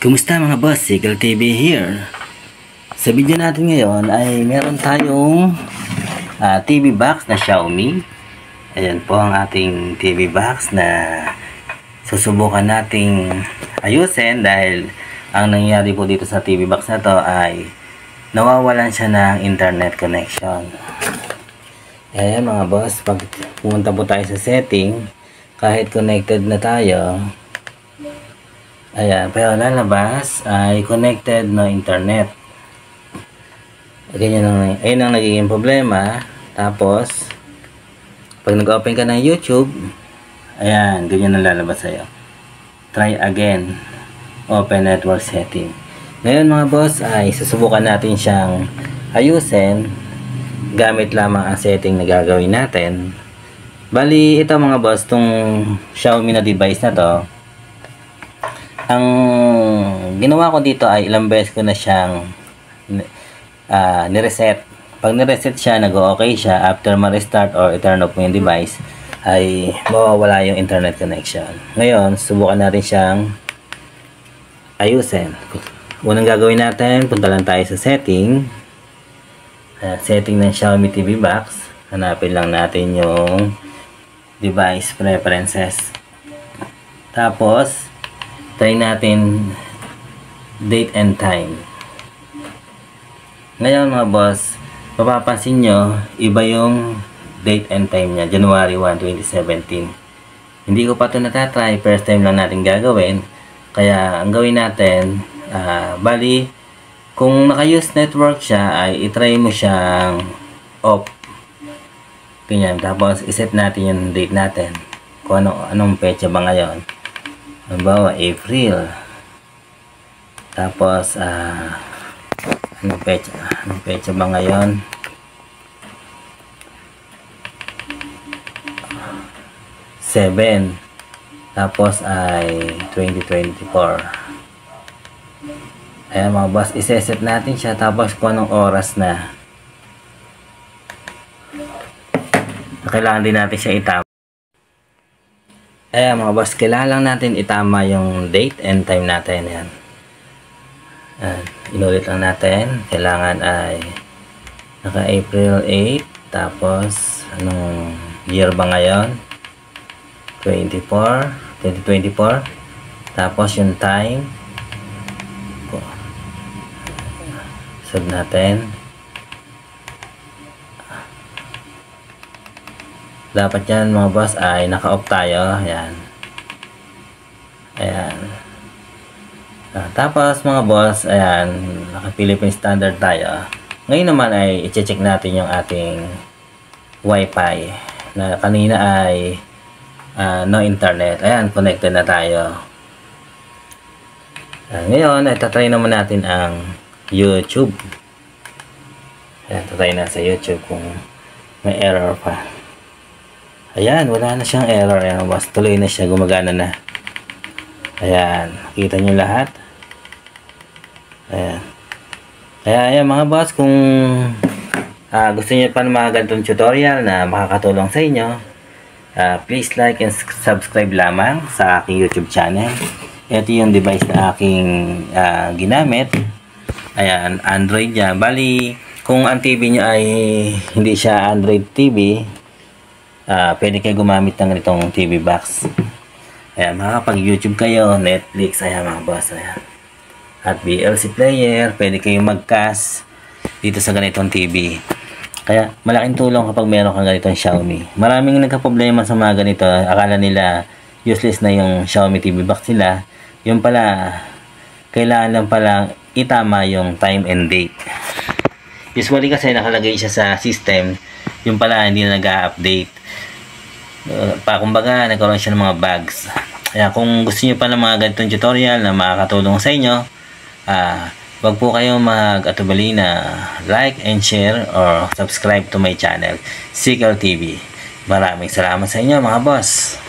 Kumusta mga boss? Sickle TV here. Sa video natin ngayon ay meron tayong TV box na Xiaomi. Ayan po ang ating TV box na susubukan nating ayusin dahil ang nangyari po dito sa TV box na to ay nawawalan siya ng internet connection. Ayan mga boss, pag pumunta po tayo sa setting, kahit connected na tayo, ayan, pero lalabas ay connected no internet. Ganyan ayun ang nagiging problema. Tapos pag nag-open ka ng YouTube, ayan, ganyan ang lalabas sa'yo. Try again, open network setting. Ngayon mga boss ay susubukan natin siyang ayusin gamit lamang ang setting na gagawin natin. Bali ito mga boss, tong Xiaomi na device na to, ang ginawa ko dito ay ilang beses ko na siyang nireset. Pag nireset siya, nag-okay siya. After ma-restart or i-turn off mo yung device, ay mawawala yung internet connection. Ngayon, subukan natin siyang ayusin. Unang gagawin natin, punta lang tayo sa setting. Setting ng Xiaomi TV box. Hanapin lang natin yung device preferences. Tapos try natin date and time. Ngayon mga boss, mapapansin nyo, iba yung date and time niya, January 1, 2017. Hindi ko pa ito natatry, first time lang natin gagawin. Kaya ang gawin natin, bali, kung naka-use network siya, ay itry mo siyang off. Ganyan, tapos iset natin yung date natin. Kung anong petsa ba ngayon. Halimbawa, April. Tapos, anong pecha ba ngayon? Seven. Tapos ay 2024. Ayan mga boss, iseset natin siya. Tapos kung anong oras na. Kailangan din natin siya itama. Ayan mga boss, kailangan lang natin itama yung date and time natin. Yan. Inulit lang natin. Kailangan ay naka April 8. Tapos anong year ba ngayon? 2024. Tapos yung time. Save natin. Dapat yan mga boss ay naka-off tayo. Ayan. Ayan. Tapos mga boss, ayan, naka-Philippine Standard tayo. Ngayon naman ay i-check natin yung ating Wi-Fi na kanina ay no internet. Ayan, connected na tayo. Ngayon ay tatry naman natin ang YouTube. Ayan, tatry na sa YouTube kung may error pa. Ayan, wala na siyang error. Ayan, boss, tuloy na siya, gumagana na. Ayan, kita nyo lahat. Ayan. Ayan mga boss, kung gusto niyo pa ng mga ganitong tutorial na makakatulong sa inyo, please like and subscribe lamang sa aking YouTube channel. Ito yung device na aking ginamit. Ayan, Android yan. Bali, kung ang TV nyo ay hindi siya Android TV, pwede kayo gumamit ng itong TV box. Ayan, makakapag-YouTube kayo, Netflix, ayan mga boss, ayan. At VLC player, pwede kayong mag-cast dito sa ganitong TV. Kaya, malaking tulong kapag meron kang ganitong Xiaomi. Maraming nagka-problema sa mga ganito. Akala nila useless na yung Xiaomi TV box nila. Yung pala, kailangan lang pala itama yung time and date. Usually kasi nakalagay siya sa system, yung pala hindi na nag-update. Kumbaga nagkaroon siya ng mga bugs. Kaya kung gusto niyo pa ng mga ganitong tutorial na makakatulong sa inyo, wag po kayong mag-atubali na like and share or subscribe to my channel, Sickle TV. Maraming salamat sa inyo mga boss.